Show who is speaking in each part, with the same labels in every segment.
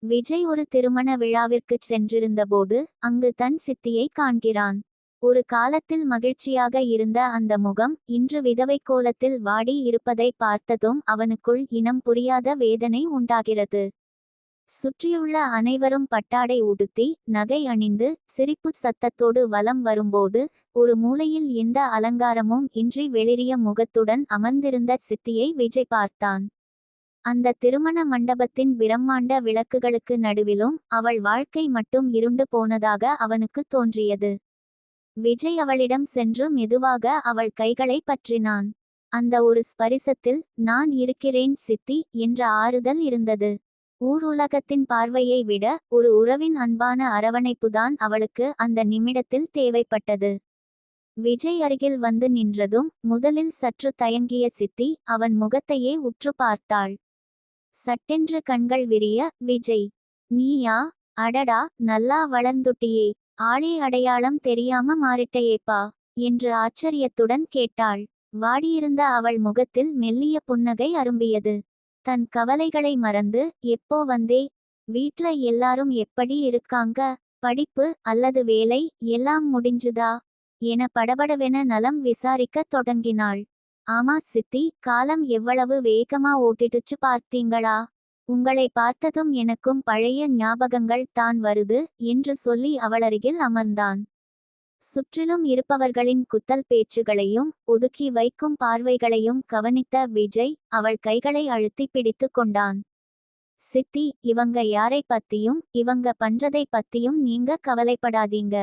Speaker 1: விஜய் ஒரு திருமண விழாவிற்குச் சென்றிருந்தபோது அங்கு தன் சித்தியை காண்கிறான். ஒரு காலத்தில் மகிழ்ச்சியாக இருந்த அந்த முகம் இன்று விதவை கோலத்தில் வாடி இருப்பதை பார்த்ததும் அவனுக்குள் இனம் புரியாத வேதனை உண்டாகிறது. சுற்றியுள்ள அனைவரும் பட்டாடை உடுத்தி நகை அணிந்து சிரிப்பு சத்தத்தோடு வலம் வரும்போது ஒரு மூலையில் எந்த அலங்காரமும் இன்றி வெளிரிய முகத்துடன் அமர்ந்திருந்த சித்தியை விஜய் பார்த்தான். அந்த திருமண மண்டபத்தின் பிரம்மாண்ட விளக்குகளுக்கு நடுவிலும் அவள் வாழ்க்கை மட்டும் இருண்டு போனதாக அவனுக்கு தோன்றியது. விஜய் அவளிடம் சென்று மெதுவாக அவள் கைகளை பற்றினான். அந்த ஒரு ஸ்பரிசத்தில் நான் இருக்கிறேன் சித்தி என்ற ஆறுதல் இருந்தது. ஊர் உலகத்தின் பார்வையை விட ஒரு உறவின் அன்பான அரவணைப்புதான் அவளுக்கு அந்த நிமிடத்தில் தேவைப்பட்டது. விஜய் அருகில் வந்து நின்றதும் முதலில் சற்று தயங்கிய சித்தி அவன் முகத்தையே உற்று பார்த்தாள். சட்டென்று கண்கள் விரிய, விஜய், நீயா? அடடா, நல்லா வளர்ந்துட்டியே, ஆளே அடையாளம் தெரியாம மாறிட்டையேப்பா என்று ஆச்சரியத்துடன் கேட்டாள். வாடியிருந்த அவள் முகத்தில் மெல்லிய புன்னகை அரும்பியது. தன் கவலைகளை மறந்து, எப்போ வந்தே? வீட்ல எல்லாரும் எப்படி இருக்காங்க? படிப்பு அல்லது வேலை எல்லாம் முடிஞ்சுதா என படபடவென நலம் விசாரிக்கத் தொடங்கினாள். ஆமா சித்தி, காலம் எவ்வளவு வேகமா ஓட்டிடுச்சு பார்த்தீங்களா? உங்களை பார்த்ததும் எனக்கும் பழைய ஞாபகங்கள் தான் வருது என்று சொல்லி அவளருகில் அமர்ந்தான். சுற்றிலும் இருப்பவர்களின் குத்தல் பேச்சுகளையும் ஒதுக்கி வைக்கும் பார்வைகளையும் கவனித்த விஜய் அவள் கைகளை அழுத்தி பிடித்து கொண்டான். சித்தி, இவங்க யாரை பத்தியும் இவங்க பண்றதை பத்தியும் நீங்க கவலைப்படாதீங்க.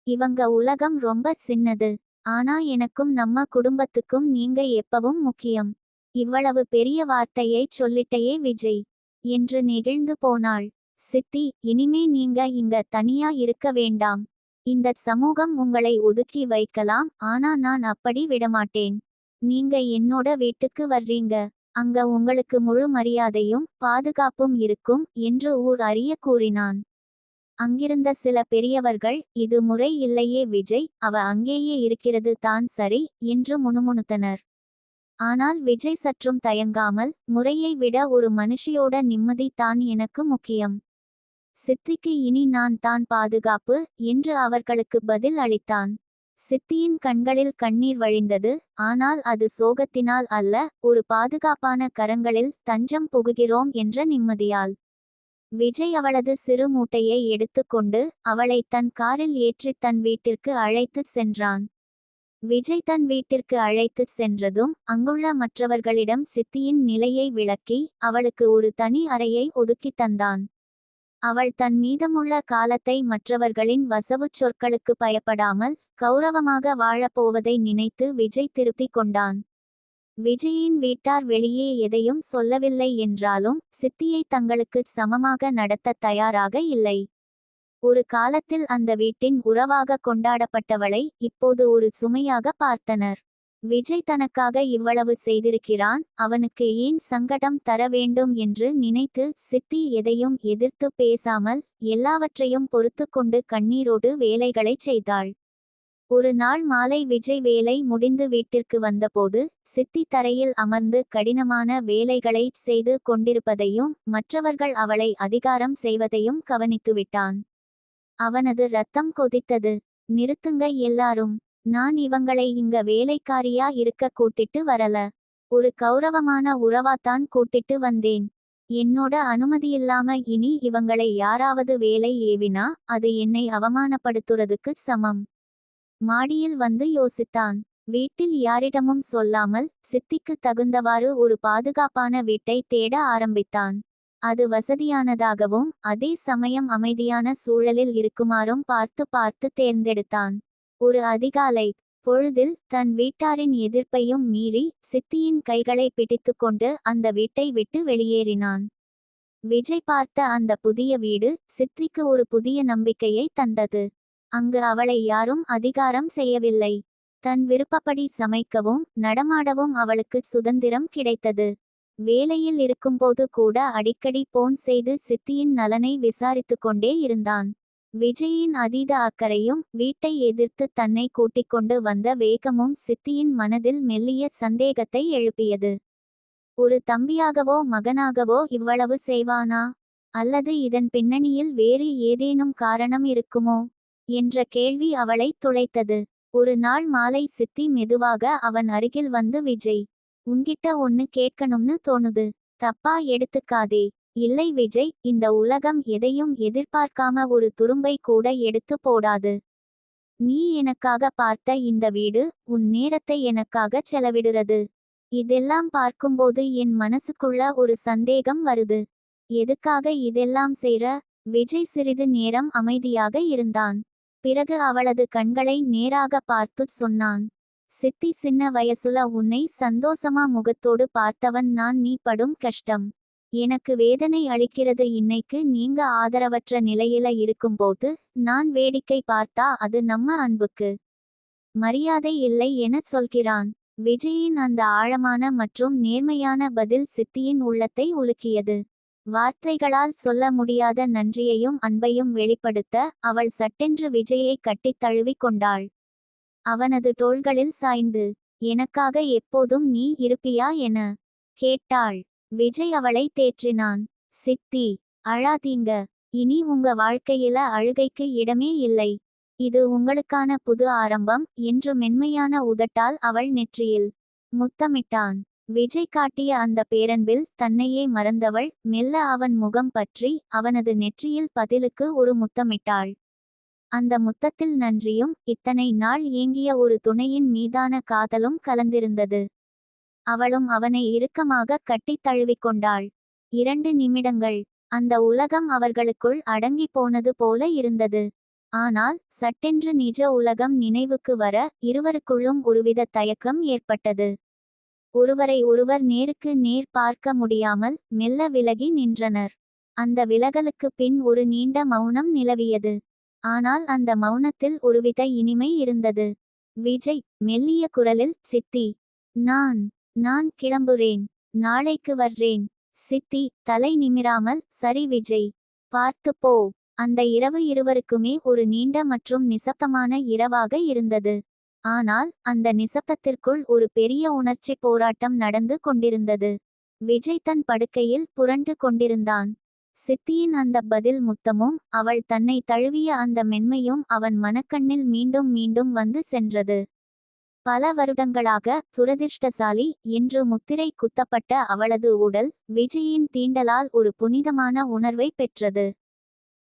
Speaker 1: இவங்க உலகம் ரொம்ப சின்னது. ஆனா எனக்கும் நம்ம குடும்பத்துக்கும் நீங்க எப்பவும் முக்கியம். இவ்வளவு பெரிய வார்த்தையை சொல்லிட்டையே விஜய் என்று நெகிழ்ந்து போனாள். சித்தி, இனிமே நீங்க இங்க தனியா இருக்க வேண்டாம். இந்த சமூகம் உங்களை ஒதுக்கி வைக்கலாம், ஆனா நான் அப்படி விடமாட்டேன். நீங்க என்னோட வீட்டுக்கு வர்றீங்க. அங்க உங்களுக்கு முழு மரியாதையும் பாதுகாப்பும் இருக்கும் என்று ஊர் அறிய கூறினான். அங்கிருந்த சில பெரியவர்கள், இது முறை இல்லையே விஜய், அவ அங்கேயே இருக்கிறது தான் சரி என்று முணுமுணுத்தனர். ஆனால் விஜய் சற்றும் தயங்காமல், முறையை விட ஒரு மனுஷியோட நிம்மதி தான் எனக்கு முக்கியம். சித்திக்கு இனி நான் தான் பாதுகாப்பு என்று அவர்களுக்கு பதில் அளித்தான். சித்தியின் கண்களில் கண்ணீர் வழிந்தது. ஆனால் அது சோகத்தினால் அல்ல, ஒரு பாதுகாப்பான கரங்களில் தஞ்சம் புகுகிறோம் என்ற நிம்மதியால். விஜய் அவளது சிறு மூட்டையை எடுத்துக்கொண்டு அவளை தன் காரில் ஏற்றி தன் வீட்டிற்கு அழைத்துச் சென்றான். விஜய் தன் வீட்டிற்கு அழைத்துச் சென்றதும் அங்குள்ள மற்றவர்களிடம் சித்தியின் நிலையை விளக்கி அவளுக்கு ஒரு தனி அறையை ஒதுக்கித் தந்தான். அவள் தன் மீதமுள்ள காலத்தை மற்றவர்களின் வசவுச் சொற்களுக்கு பயப்படாமல் கௌரவமாக வாழப்போவதை நினைத்து விஜய் திருப்தி கொண்டான். விஜயின் வீட்டார் வெளியே எதையும் சொல்லவில்லை என்றாலும் சித்தியை தங்களுக்கு சமமாக நடத்த தயாராக இல்லை. ஒரு காலத்தில் அந்த வீட்டின் உறவாக கொண்டாடப்பட்டவளை இப்போது ஒரு சுமையாக பார்த்தனர். விஜய் தனக்காக இவ்வளவு செய்திருக்கிறான், அவனுக்கு ஏன் சங்கடம் தர வேண்டும் என்று நினைத்து சித்தி எதையும் எதிர்த்து பேசாமல் எல்லாவற்றையும் பொறுத்து கொண்டு கண்ணீரோடு வேலைகளை செய்தாள். ஒரு நாள் மாலை விஜய் வேலை முடிந்து வீட்டிற்கு வந்தபோது சித்தி தரையில் அமர்ந்து கடினமான வேலைகளை செய்து கொண்டிருப்பதையும் மற்றவர்கள் அவளை அதிகாரம் செய்வதையும் கவனித்துவிட்டான். அவனது இரத்தம் கொதித்தது. நிறுத்துங்க எல்லாரும், நான் இவங்களை இங்க வேலைக்காரியா இருக்க கூட்டிட்டு வரல. ஒரு கௌரவமான உறவாத்தான் கூட்டிட்டு வந்தேன். என்னோட அனுமதியில்லாம இனி இவங்களை யாராவது வேலை ஏவினா அது என்னை அவமானப்படுத்துறதுக்கு சமம். மாடியில் வந்து யோசித்தான். வீட்டில் யாரிடமும் சொல்லாமல் சித்திக்கு தகுந்தவாறு ஒரு பாதுகாப்பான வீட்டை தேட ஆரம்பித்தான். அது வசதியானதாகவும் அதே சமயம் அமைதியான சூழலில் இருக்குமாறும் பார்த்து பார்த்து தேர்ந்தெடுத்தான். ஒரு அதிகாலை பொழுதில் தன் வீட்டாரின் எதிர்ப்பையும் மீறி சித்தியின் கைகளை பிடித்துக்கொண்டு அந்த வீட்டை விட்டு வெளியேறினான். விஜய் பார்த்த அந்த புதிய வீடு சித்திக்கு ஒரு புதிய நம்பிக்கையை தந்தது. அங்கு அவளை யாரும் அதிகாரம் செய்யவில்லை. தன் விருப்பப்படி சமைக்கவும் நடமாடவும் அவளுக்கு சுதந்திரம் கிடைத்தது. வேலையில் இருக்கும்போது கூட அடிக்கடி போன் செய்து சித்தியின் நலனை விசாரித்து கொண்டே இருந்தான். விஜயின் அதீத அக்கறையும் வீட்டை எதிர்த்து தன்னை கூட்டிக் கொண்டு வந்த வேகமும் சித்தியின் மனதில் மெல்லிய சந்தேகத்தை எழுப்பியது. ஒரு தம்பியாகவோ மகனாகவோ இவ்வளவு செய்வானா? அல்லது இதன் பின்னணியில் வேறு ஏதேனும் காரணம் இருக்குமோ என்ற கேள்வி அவளை துளைத்தது. ஒரு நாள் மாலை சித்தி மெதுவாக அவன் அருகில் வந்து, விஜய், உன்கிட்ட ஒன்னு கேட்கணும்னு தோணுது. தப்பா எடுத்துக்காதே. இல்லை விஜய், இந்த உலகம் எதையும் எதிர்பார்க்காம ஒரு துரும்பை கூட எடுத்து போடாது. நீ எனக்காக பார்த்த இந்த வீடு, உன் நேரத்தை எனக்காக செலவிடுறது. இதெல்லாம் பார்க்கும்போது என் மனசுக்குள்ள ஒரு சந்தேகம் வருது. எதுக்காக இதெல்லாம் செய்ற? விஜய் சிறிது நேரம் அமைதியாக இருந்தான். பிறகு அவளது கண்களை நேராக பார்த்து சொன்னான், சித்தி, சின்ன வயசுல உன்னை சந்தோஷமா முகத்தோடு பார்த்தவன் நான். நீ படும் கஷ்டம் எனக்கு வேதனை அளிக்கிறது. இன்னைக்கு நீங்க ஆதரவற்ற நிலையில இருக்கும்போது நான் வேடிக்கை பார்த்தா அது நம்ம அன்புக்கு மரியாதை இல்லை என சொல்கிறான். விஜயின் அந்த ஆழமான மற்றும் நேர்மையான பதில் சித்தியின் உள்ளத்தை உலுக்கியது. வார்த்தைகளால் சொல்ல முடியாத நன்றியையும் அன்பையும் வெளிப்படுத்த அவள் சட்டென்று விஜயை கட்டித் தழுவிக் கொண்டாள். அவனது தோள்களில் சாய்ந்து, எனக்காக எப்போதும் நீ இருப்பியா என கேட்டாள். விஜய் அவளை தேற்றினான். சித்தி, அழாதீங்க. இனி உங்க வாழ்க்கையில அழுகைக்கு இடமே இல்லை. இது உங்களுக்கான புது ஆரம்பம் என்று மென்மையான உதட்டால் அவள் நெற்றியில் முத்தமிட்டான். விஜய் காட்டிய அந்த பேரன்பில் தன்னையே மறந்தவள் மெல்ல அவன் முகம் பற்றி அவனது நெற்றியில் பதிலுக்கு ஒரு முத்தமிட்டாள். அந்த முத்தத்தில் நன்றியும் இத்தனை நாள் ஏங்கிய ஒரு துணையின் மீதான காதலும் கலந்திருந்தது. அவளும் அவனை இறுக்கமாக கட்டித் தழுவிக்கொண்டாள். 2 நிமிடங்கள். அந்த உலகம் அவர்களுக்குள் அடங்கி போனது போல இருந்தது. ஆனால் சட்டென்று நிஜ உலகம் நினைவுக்கு வர இருவருக்குள்ளும் ஒருவித தயக்கம் ஏற்பட்டது. ஒருவரை ஒருவர் நேருக்கு நேர் பார்க்க முடியாமல் மெல்ல விலகி நின்றனர். அந்த விலகலுக்கு பின் ஒரு நீண்ட மௌனம் நிலவியது. ஆனால் அந்த மௌனத்தில் ஒருவித இனிமை இருந்தது. விஜய் மெல்லிய குரலில், சித்தி, நான் கிளம்புறேன். நாளைக்கு வர்றேன். சித்தி தலை நிமிராமல், சரி விஜய், பார்த்து போ. அந்த இரவு இருவருக்குமே ஒரு நீண்ட மற்றும் நிசப்தமான இரவாக இருந்தது. ஆனால் அந்த நிசப்தத்திற்குள் ஒரு பெரிய உணர்ச்சி போராட்டம் நடந்து கொண்டிருந்தது. விஜய் தன் படுக்கையில் புரண்டு கொண்டிருந்தான். சித்தியின் அந்த பதில் முத்தமும் அவள் தன்னை தழுவிய அந்த மென்மையும் அவன் மனக்கண்ணில் மீண்டும் மீண்டும் வந்து சென்றது. பல வருடங்களாக துரதிர்ஷ்டசாலி என்று முத்திரை குத்தப்பட்ட அவளது உடல் விஜயின் தீண்டலால் ஒரு புனிதமான உணர்வை பெற்றது.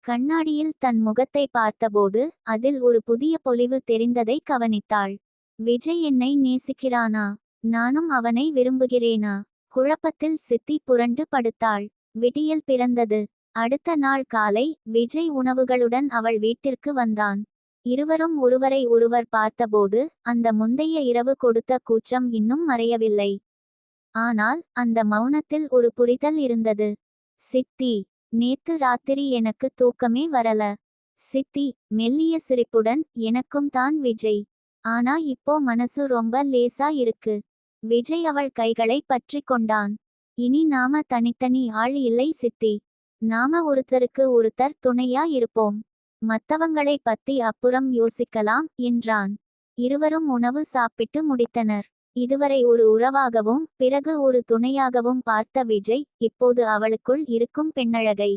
Speaker 1: கண்ணாடியில் தன் முகத்தை பார்த்தபோது அதில் ஒரு புதிய பொலிவு தெரிந்ததை கவனித்தாள். விஜய் என்னை நேசிக்கிறானா? நானும் அவனை விரும்புகிறேனா? குழப்பத்தில் சித்தி புரண்டு படுத்தாள். விடியல் பிறந்தது. அடுத்த நாள் காலை விஜய் உணவுகளுடன் அவள் வீட்டிற்கு வந்தான். இருவரும் ஒருவரை ஒருவர் பார்த்தபோது அந்த முந்தைய இரவு கொடுத்த கூச்சம் இன்னும் மறையவில்லை. ஆனால் அந்த மௌனத்தில் ஒரு புரிதல் இருந்தது. சித்தி, நேத்து ராத்திரி எனக்கு தூக்கமே வரல. சித்தி மெல்லிய சிரிப்புடன், எனக்கும் தான் விஜய். ஆனா இப்போ மனசு ரொம்ப லேசா இருக்கு. விஜய் அவள் கைகளை பற்றி கொண்டான். இனி நாம தனித்தனி ஆள் இல்லை சித்தி. நாம ஒருத்தருக்கு ஒருத்தர் துணையா இருப்போம். மத்தவங்களை பத்தி அப்புறம் யோசிக்கலாம் என்றான். இருவரும் உணவு சாப்பிட்டு முடித்தனர். இதுவரை ஒரு உறவாகவும் பிறகு ஒரு துணையாகவும் பார்த்த விஜய் இப்போது அவளுக்குள் இருக்கும் பெண்ணழகை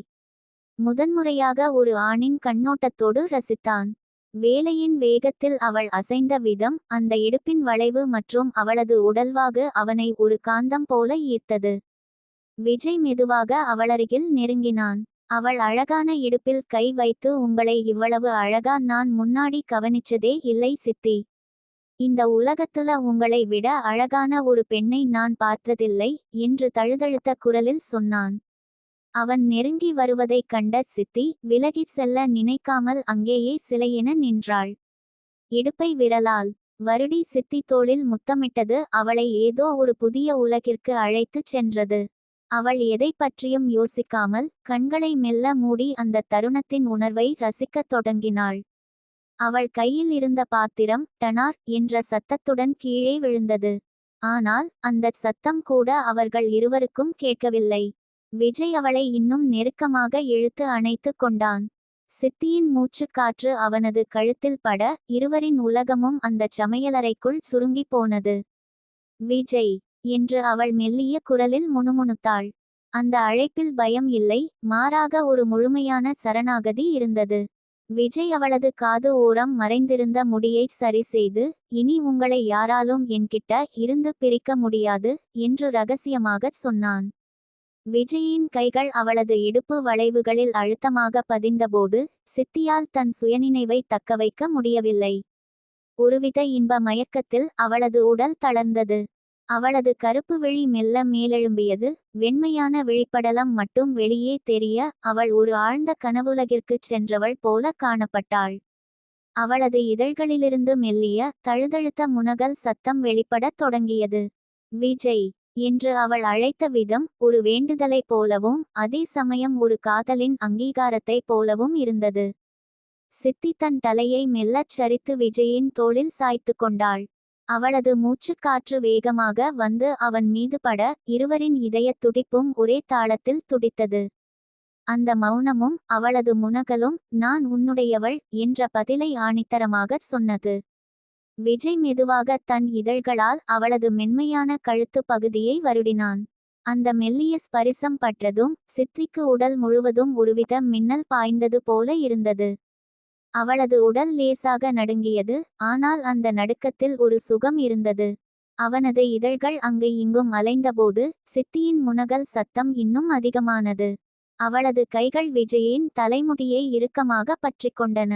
Speaker 1: முதன்முறையாக ஒரு ஆணின் கண்ணோட்டத்தோடு ரசித்தான். வேலையின் வேகத்தில் அவள் அசைந்த விதம், அந்த இடுப்பின் வளைவு மற்றும் அவளது உடல்வாகு அவனை ஒரு காந்தம் போல ஈர்த்தது. விஜய் மெதுவாக அவளருகில் நெருங்கினான். அவள் அழகான இடுப்பில் கை வைத்து, உங்களை இவ்வளவு அழகா நான் முன்னாடி கவனிச்சதே இல்லை சித்தி. இந்த உலகத்துல உங்களை விட அழகான ஒரு பெண்ணை நான் பார்த்ததில்லை என்று தழுதழுத்த குரலில் சொன்னான். அவன் நெருங்கி வருவதைக் கண்ட சித்தி விலகிச் செல்ல நினைக்காமல் அங்கேயே சிலையென நின்றாள். இடுப்பை விரலால் வருடி சித்தி தோளில் முத்தமிட்டது அவளை ஏதோ ஒரு புதிய உலகிற்கு அழைத்துச் சென்றது. அவள் எதை பற்றியும் யோசிக்காமல் கண்களை மெல்ல மூடி அந்த தருணத்தின் உணர்வை ரசிக்கத் தொடங்கினாள். அவள் கையில் இருந்த பாத்திரம் டனார் என்ற சத்தத்துடன் கீழே விழுந்தது. ஆனால் அந்த சத்தம் கூட அவர்கள் இருவருக்கும் கேட்கவில்லை. விஜய் அவளை இன்னும் நெருக்கமாக இழுத்து அணைத்து கொண்டான். சித்தியின் மூச்சுக்காற்று அவனது கழுத்தில் பட இருவரின் உலகமும் அந்த சமையலறைக்குள் சுருங்கி போனது. விஜய் என்று அவள் மெல்லிய குரலில் முணுமுணுத்தாள். அந்த அழைப்பில் பயம் இல்லை, மாறாக ஒரு முழுமையான சரணாகதி இருந்தது. விஜய் அவளது காது ஓரம் மறைந்திருந்த முடியைச் சரிசெய்து, இனி உங்களை யாராலும் என்கிட்ட இருந்து பிரிக்க முடியாது என்று ரகசியமாகச் சொன்னான். விஜயின் கைகள் அவளது இடுப்பு வளைவுகளில் அழுத்தமாக பதிந்தபோது சித்தியால் தன் சுயநினைவை தக்கவைக்க முடியவில்லை. ஒருவித இன்ப மயக்கத்தில் அவளது உடல் தளர்ந்தது. அவளது கருப்பு விழி மெல்ல மேலெழும்பியது. வெண்மையான விழிப்படலம் மட்டும் வெளியே தெரிய அவள் ஒரு ஆழ்ந்த கனவுலகிற்குச் சென்றவள் போல காணப்பட்டாள். அவளது இதழ்களிலிருந்து மெல்லிய தழுதழுத்த முனகல் சத்தம் வெளிப்படத் தொடங்கியது. விஜய் என்று அவள் அழைத்த விதம் ஒரு வேண்டுதலைப் போலவும் அதே சமயம் ஒரு காதலின் அங்கீகாரத்தைப் போலவும் இருந்தது. சித்தி தன் தலையை மெல்லச் சரித்து விஜயின் தோளில் சாய்த்து கொண்டாள். அவளது மூச்சுக்காற்று வேகமாக வந்து அவன் மீது பட இருவரின் இதயத் துடிப்பும் ஒரே தாளத்தில் துடித்தது. அந்த மௌனமும் அவளது முனகலும் நான் உன்னுடையவள் என்ற பதிலை ஆணித்தரமாகச் சொன்னது. விஜய் மெதுவாக தன் இதழ்களால் அவளது மென்மையான கழுத்து பகுதியை வருடினான். அந்த மெல்லிய ஸ்பரிசம் பற்றதும் சித்திக்கு உடல் முழுவதும் ஒருவித மின்னல் பாய்ந்தது போல இருந்தது. அவளது உடல் லேசாக நடுங்கியது, ஆனால் அந்த நடுக்கத்தில் ஒரு சுகம் இருந்தது. அவனது இதழ்கள் அங்கு இங்கும் அலைந்தபோது சித்தியின் முனகல் சத்தம் இன்னும் அதிகமானது. அவளது கைகள் விஜயின் தலைமுடியை இறுக்கமாக பற்றிக்கொண்டன.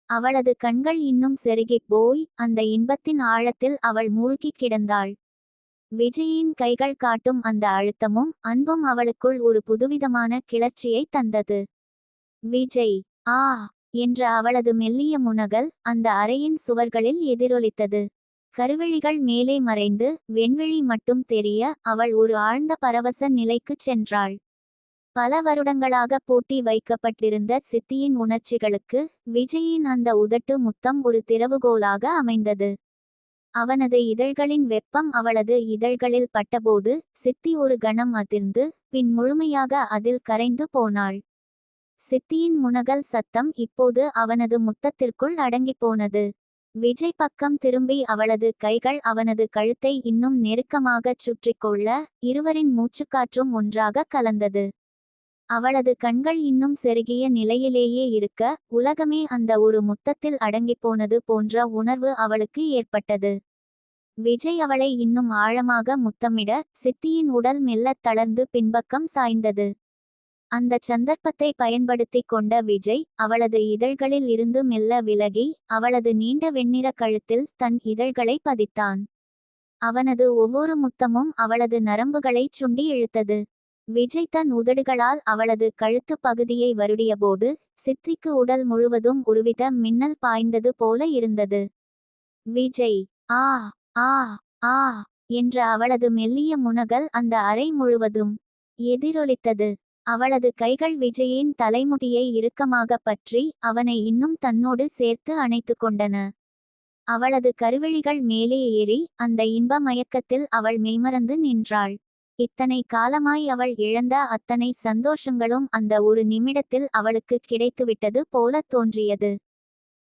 Speaker 1: அவளது கண்கள் இன்னும் செருகிப் போய் அந்த இன்பத்தின் ஆழத்தில் அவள் மூழ்கிக் கிடந்தாள். விஜயின் கைகள் காட்டும் அந்த அழுத்தமும் அன்பும் அவளுக்குள் ஒரு புதுவிதமான கிளர்ச்சியை தந்தது. விஜய் ஆ என்ற அவளது மெல்லிய முனகல் அந்த அறையின் சுவர்களில் எதிரொலித்தது. கருவிழிகள் மேலே மறைந்து வெண்விழி மட்டும் தெரிய அவள் ஒரு ஆழ்ந்த பரவச நிலைக்குச் சென்றாள். பல வருடங்களாக பூட்டி வைக்கப்பட்டிருந்த சித்தியின் உணர்ச்சிகளுக்கு விஜயின் அந்த உதட்டு முத்தம் ஒரு திறவுகோலாக அமைந்தது. அவனது இதழ்களின் வெப்பம் அவளது இதழ்களில் பட்டபோது சித்தி ஒரு கணம் அதிர்ந்து பின் முழுமையாக அதில் கரைந்து போனாள். சித்தியின் முனகல் சத்தம் இப்போது அவனது முத்தத்திற்குள் அடங்கிப்போனது. விஜய் பக்கம் திரும்பி அவளது கைகள் அவனது கழுத்தை இன்னும் நெருக்கமாகச் சுற்றிக்கொள்ள இருவரின் மூச்சுக்காற்றும் ஒன்றாக கலந்தது. அவளது கண்கள் இன்னும் செருகிய நிலையிலேயே இருக்க உலகமே அந்த ஒரு முத்தத்தில் அடங்கிப்போனது போன்ற உணர்வு அவளுக்கு ஏற்பட்டது. விஜய் அவளை இன்னும் ஆழமாக முத்தமிட சித்தியின் உடல் மெல்லத் தளர்ந்து பின்பக்கம் சாய்ந்தது. அந்த சந்தர்ப்பத்தை பயன்படுத்தி கொண்ட விஜய் அவளது இதழ்களில் இருந்து மெல்ல விலகி அவளது நீண்ட வெண்ணிற கழுத்தில் தன் இதழ்களை பதித்தான். அவனது ஒவ்வொரு முத்தமும் அவளது நரம்புகளைச் சுண்டி இழுத்தது. விஜய் தன் உதடுகளால் அவளது கழுத்து பகுதியை வருடியபோது சித்திக்கு உடல் முழுவதும் ஒருவித மின்னல் பாய்ந்தது போல இருந்தது. விஜய் ஆ ஆ ஆ என்ற அவளது மெல்லிய முனகல் அந்த அறை முழுவதும் எதிரொலித்தது. அவளது கைகள் விஜயின் தலைமுடியை இறுக்கமாக பற்றி அவனை இன்னும் தன்னோடு சேர்த்து அணைத்து கொண்டன. அவளது கருவிழிகள் மேலே ஏறி அந்த இன்ப மயக்கத்தில் அவள் மெய்மறந்து நின்றாள். இத்தனை காலமாய் அவள் இழந்த அத்தனை சந்தோஷங்களும் அந்த ஒரு நிமிடத்தில் அவளுக்கு கிடைத்துவிட்டது போல தோன்றியது.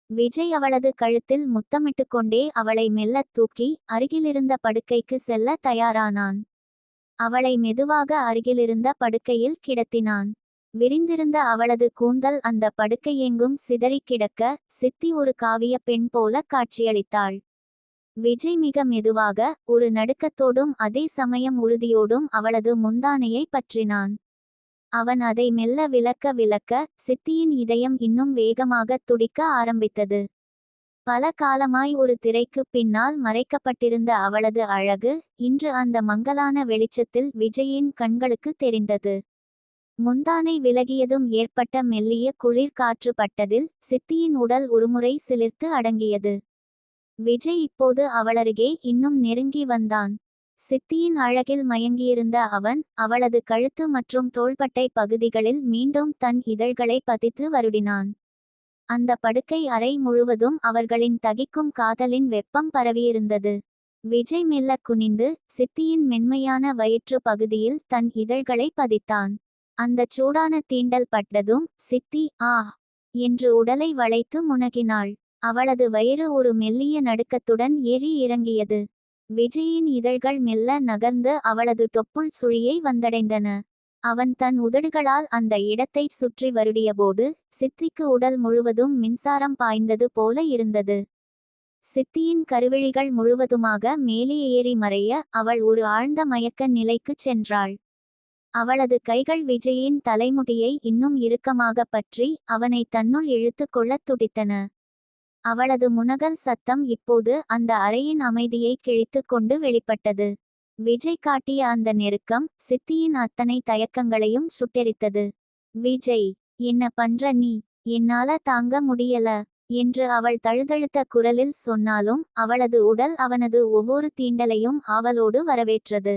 Speaker 1: விஜய் அவளது கழுத்தில் முத்தமிட்டு கொண்டே அவளை மெல்லத் தூக்கி அருகிலிருந்த படுக்கைக்கு செல்ல தயாரானான். அவளை மெதுவாக அருகிலிருந்த படுக்கையில் கிடத்தினான். விரிந்திருந்த அவளது கூந்தல் அந்த படுக்கையெங்கும் சிதறிக் கிடக்க சித்தி ஒரு காவிய பெண் போல காட்சியளித்தாள். விஜய் மிக மெதுவாக ஒரு நடுக்கத்தோடும் அதே சமயம் உறுதியோடும் அவளது முந்தானையை பற்றினான். அவன் அதை மெல்ல விலக்க சித்தியின் இதயம் இன்னும் வேகமாக துடிக்க ஆரம்பித்தது. பல காலமாய் ஒரு திரைக்கு பின்னால் மறைக்கப்பட்டிருந்த அவளது அழகு இன்று அந்த மங்கலான வெளிச்சத்தில் விஜயின் கண்களுக்கு தெரிந்தது. முந்தானை விலகியதும் ஏற்பட்ட மெல்லிய குளிர் காற்று பட்டதில் சித்தியின் உடல் ஒருமுறை சிலிர்த்து அடங்கியது. விஜய் இப்போது அவளருகே இன்னும் நெருங்கி வந்தான். சித்தியின் அழகில் மயங்கியிருந்த அவன் அவளது கழுத்து மற்றும் தோள்பட்டை பகுதிகளில் மீண்டும் தன் இதழ்களை பதித்து வருடினான். அந்த படுக்கை அறை முழுவதும் அவர்களின் தகிக்கும் காதலின் வெப்பம் பரவியிருந்தது. விஜய் மெல்ல குனிந்து சித்தியின் மென்மையான வயிற்று பகுதியில் தன் இதழ்களை பதித்தான். அந்தச் சூடான தீண்டல் பட்டதும் சித்தி ஆ என்று உடலை வளைத்து முனகினாள். அவளது வயிறு ஒரு மெல்லிய நடுக்கத்துடன் ஏறி இறங்கியது. விஜயின் இதழ்கள் மெல்ல நகர்ந்து அவளது தொப்புள் சுழியை வந்தடைந்தன. அவன் தன் உதடுகளால் அந்த இடத்தை சுற்றி வருடியபோது சித்திக்கு உடல் முழுவதும் மின்சாரம் பாய்ந்தது போல இருந்தது. சித்தியின் கருவிழிகள் முழுவதுமாக மேலே ஏறி மறைய அவள் ஒரு ஆழ்ந்த மயக்க நிலைக்குச் சென்றாள். அவளது கைகள் விஜயின் தலைமுடியை இன்னும் இறுக்கமாக பற்றி அவனை தன்னுள் இழுத்து கொள்ளத் துடித்தன. அவளது முனகல் சத்தம் இப்போது அந்த அறையின் அமைதியை கிழித்து கொண்டு வெளிப்பட்டது. விஜய் காட்டிய அந்த நெருக்கம் சித்தியின் அத்தனை தயக்கங்களையும் சுட்டெரித்தது. விஜய், என்ன பண்ற நீ? என்னால தாங்க முடியல என்று அவள் தழுதழுத்த குரலில் சொன்னாலும் அவளது உடல் அவனது ஒவ்வொரு தீண்டலையும் ஆவலோடு வரவேற்றது.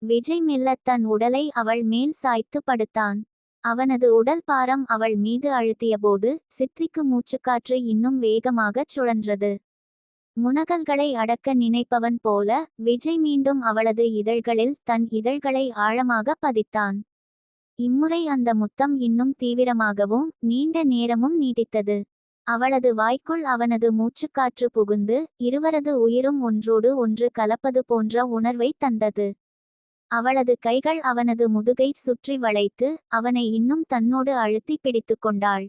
Speaker 1: விஜய் மெல்ல தன் உடலை அவள் மேல் சாய்த்து படுத்தான். அவனது உடல் பாரம் அவள் மீது அழுத்தியபோது சித்திக்கு மூச்சுக்காற்று இன்னும் வேகமாகச் சுழன்றது. முனகல்களை அடக்க நினைப்பவன் போல விஜய் மீண்டும் அவளது இதழ்களில் தன் இதழ்களை ஆழமாக பதித்தான். இம்முறை அந்த முத்தம் இன்னும் தீவிரமாகவும் நீண்ட நேரமும் நீடித்தது. அவளது வாய்க்குள் அவனது மூச்சுக்காற்று புகுந்து இருவரது உயிரும் ஒன்றோடு ஒன்று கலப்பது போன்ற உணர்வை தந்தது. அவளது கைகள் அவனது முதுகை சுற்றி வளைத்து அவனை இன்னும் தன்னோடு அழுத்தி பிடித்து கொண்டாள்.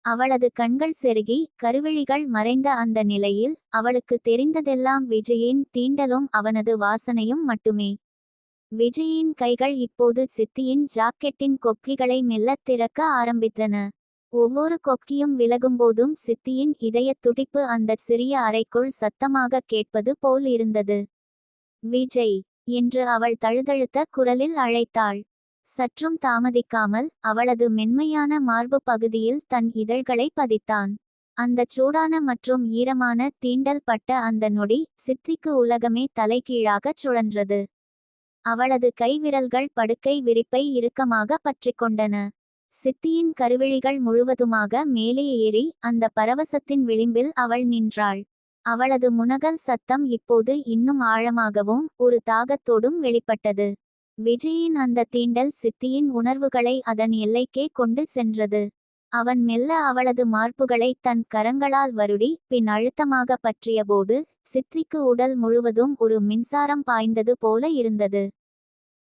Speaker 1: அவளது கண்கள் செருகி கருவிழிகள் மறைந்த அந்த நிலையில் அவளுக்கு தெரிந்ததெல்லாம் விஜயின் தீண்டலும் அவனது வாசனையும் மட்டுமே. விஜயின் கைகள் இப்போது சித்தியின் ஜாக்கெட்டின் கொக்கிகளை மெல்லத் திறக்க ஆரம்பித்தன. ஒவ்வொரு கொக்கியும் விலகும்போதும் சித்தியின் இதயத் துடிப்பு அந்த சிறிய அறைக்குள் சத்தமாக கேட்பது போல் இருந்தது. விஜய் என்று அவள் தழுதழுத்த குரலில் அழைத்தாள். சற்றும் தாமதிக்காமல் அவளது மென்மையான மார்பு பகுதியில் தன் இதழ்களை பதித்தான். அந்த சூடான மற்றும் ஈரமான தீண்டல் பட்ட அந்த நொடி சித்திக்கு உலகமே தலைகீழாகச் சுழன்றது. அவளது கைவிரல்கள் படுக்கை விரிப்பை இறுக்கமாக பற்றிக்கொண்டன. சித்தியின் கருவிழிகள் முழுவதுமாக மேலே ஏறி அந்த பரவசத்தின் விளிம்பில் அவள் நின்றாள். அவளது முனகல் சத்தம் இப்போது இன்னும் ஆழமாகவும் ஒரு தாகத்தோடும் வெளிப்பட்டது. விஜயின் அந்த தீண்டல் சித்தியின் உணர்வுகளை அதன் எல்லைக்கே கொண்டு சென்றது. அவன் மெல்ல அவளது மார்புகளை தன் கரங்களால் வருடி பின் அழுத்தமாக பற்றியபோது சித்திக்கு உடல் முழுவதும் ஒரு மின்சாரம் பாய்ந்தது போல இருந்தது.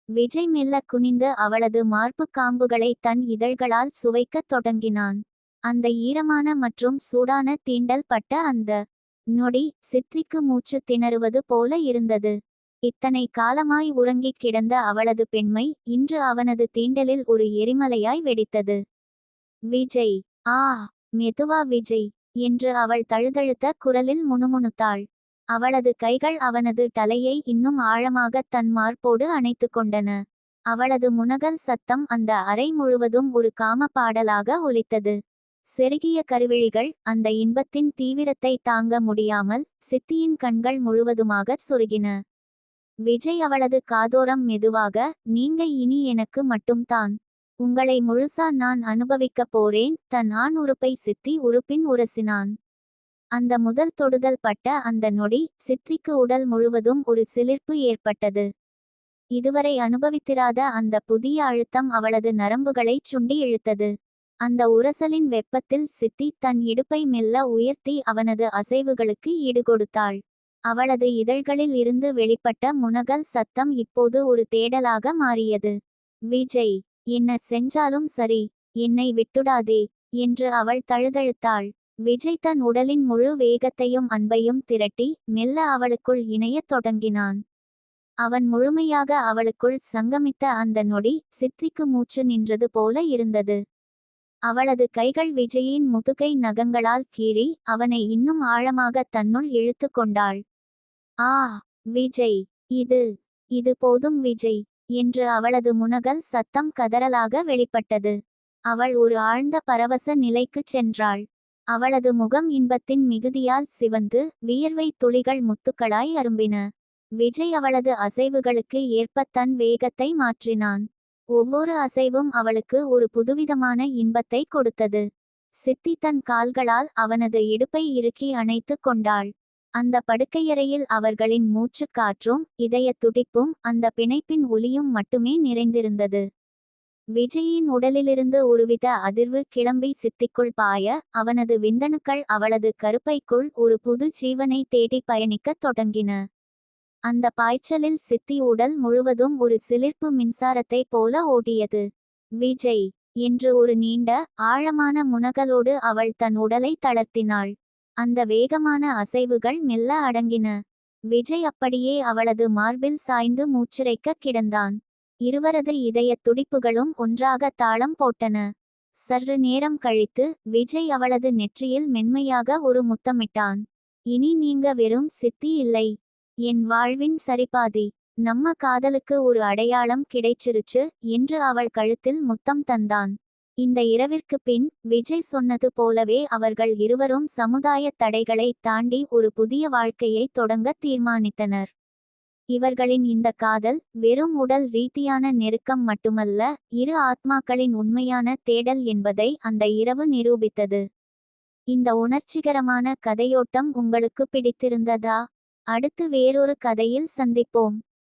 Speaker 1: விஜய் மெல்ல குனிந்து அவளது மார்பு காம்புகளை தன் இதழ்களால் சுவைக்கத் தொடங்கினான். அந்த ஈரமான மற்றும் சூடான தீண்டல் பட்ட அந்த நொடி சித்திக்கு மூச்சு திணறுவது போல இருந்தது. இத்தனை காலமாய் உறங்கிக் கிடந்த அவளது பெண்மை இன்று அவனது தீண்டலில் ஒரு எரிமலையாய் வெடித்தது. விஜய், ஆ, மெதுவா விஜய் என்று அவள் தழுதழுத்த குரலில் முணுமுணுத்தாள். அவளது கைகள் அவனது தலையை இன்னும் ஆழமாக தன் மார்போடு அணைத்து கொண்டன. அவளது முனகல் சத்தம் அந்த அறை முழுவதும் ஒரு காம பாடலாக ஒலித்தது. செருகிய கருவிழிகள் அந்த இன்பத்தின் தீவிரத்தை தாங்க முடியாமல் சித்தியின் கண்கள் முழுவதுமாக சொருகின. விஜய் அவளது காதோரம் மெதுவாக, நீங்க இனி எனக்கு மட்டும்தான். உங்களை முழுசா நான் அனுபவிக்கப் போறேன். தன் ஆண் உறுப்பை சித்தி உறுப்பின் உரசினான். அந்த முதல் தொடுதல் பட்ட அந்த நொடி சித்திக்கு உடல் முழுவதும் ஒரு சிலிர்ப்பு ஏற்பட்டது. இதுவரை அனுபவித்திராத அந்த புதிய அழுத்தம் அவளது நரம்புகளை சுண்டி இழுத்தது. அந்த உரசலின் வெப்பத்தில் சித்தி தன் இடுப்பை மெல்ல உயர்த்தி அவனது அசைவுகளுக்கு ஈடுகொடுத்தாள். அவளது இதழ்களில் இருந்து வெளிப்பட்ட முனகல் சத்தம் இப்போது ஒரு தேடலாக மாறியது. விஜய், என்ன செஞ்சாலும் சரி, என்னை விட்டுடாதே என்று அவள் தழுதழுத்தாள். விஜய் தன் உடலின் முழு வேகத்தையும் அன்பையும் திரட்டி மெல்ல அவளுக்குள் இணையத் தொடங்கினான். அவன் முழுமையாக அவளுக்குள் சங்கமித்த அந்த நொடி சித்திக்கு மூச்சு நின்றது போல இருந்தது. அவளது கைகள் விஜயின் முதுகை நகங்களால் கீறி அவனை இன்னும் ஆழமாக தன்னுள் இழுத்து கொண்டாள். ஆ, விஜய், இது போதும் விஜய் என்று அவளது முனகல் சத்தம் கதறலாக வெளிப்பட்டது. அவள் ஒரு ஆழ்ந்த பரவச நிலைக்குச் சென்றாள். அவளது முகம் இன்பத்தின் மிகுதியால் சிவந்து வியர்வை துளிகள் முத்துக்களாய் அரும்பின. விஜய் அவளது அசைவுகளுக்கு ஏற்ப தன் வேகத்தை மாற்றினான். ஒவ்வொரு அசைவும் அவளுக்கு ஒரு புதுவிதமான இன்பத்தை கொடுத்தது. சித்தி தன் கால்களால் அவனது இடுப்பை இறுக்கி அணைத்து கொண்டாள். அந்த படுக்கையறையில் அவர்களின் மூச்சுக் காற்றும் இதயத் துடிப்பும் அந்த பிணைப்பின் ஒலியும் மட்டுமே நிறைந்திருந்தது. விஜயின் உடலிலிருந்து ஒருவித அதிர்வு கிளம்பி சித்திக்குள் பாய அவனது விந்தணுக்கள் அவளது கருப்பைக்குள் ஒரு புது ஜீவனை தேடி பயணிக்கத் தொடங்கின. அந்த பாய்ச்சலில் சித்தி உடல் முழுவதும் ஒரு சிலிர்ப்பு மின்சாரத்தைப் போல ஓடியது. விஜய் என்று ஒரு நீண்ட ஆழமான முனகலோடு அவள் தன் உடலை தளர்த்தினாள். அந்த வேகமான அசைவுகள் மெல்ல அடங்கின. விஜய் அப்படியே அவளது மார்பில் சாய்ந்து மூச்சிறைக்க கிடந்தான். இருவரது இதயத் துடிப்புகளும் ஒன்றாக தாளம் போட்டன. சற்று நேரம் கழித்து விஜய் அவளது நெற்றியில் மென்மையாக ஒரு முத்தமிட்டான். இனி நீங்க வெறும் சித்தி இல்லை, என் வாழ்வின் சரிபாதி. நம்ம காதலுக்கு ஒரு அடையாளம் கிடைச்சிருச்சு என்று அவள் கழுத்தில் முத்தம் தந்தான். இந்த இரவிற்கு பின் விஜய் சொன்னது போலவே அவர்கள் இருவரும் சமுதாய தடைகளை தாண்டி ஒரு புதிய வாழ்க்கையை தொடங்க தீர்மானித்தனர். இவர்களின் இந்த காதல் வெறும் உடல் ரீதியான நெருக்கம் மட்டுமல்ல, இரு ஆத்மாக்களின் உண்மையான தேடல் என்பதை அந்த இரவு நிரூபித்தது. இந்த உணர்ச்சிகரமான கதையோட்டம் உங்களுக்கு பிடித்திருந்ததா? அடுத்து வேறொரு கதையில் சந்திப்போம்.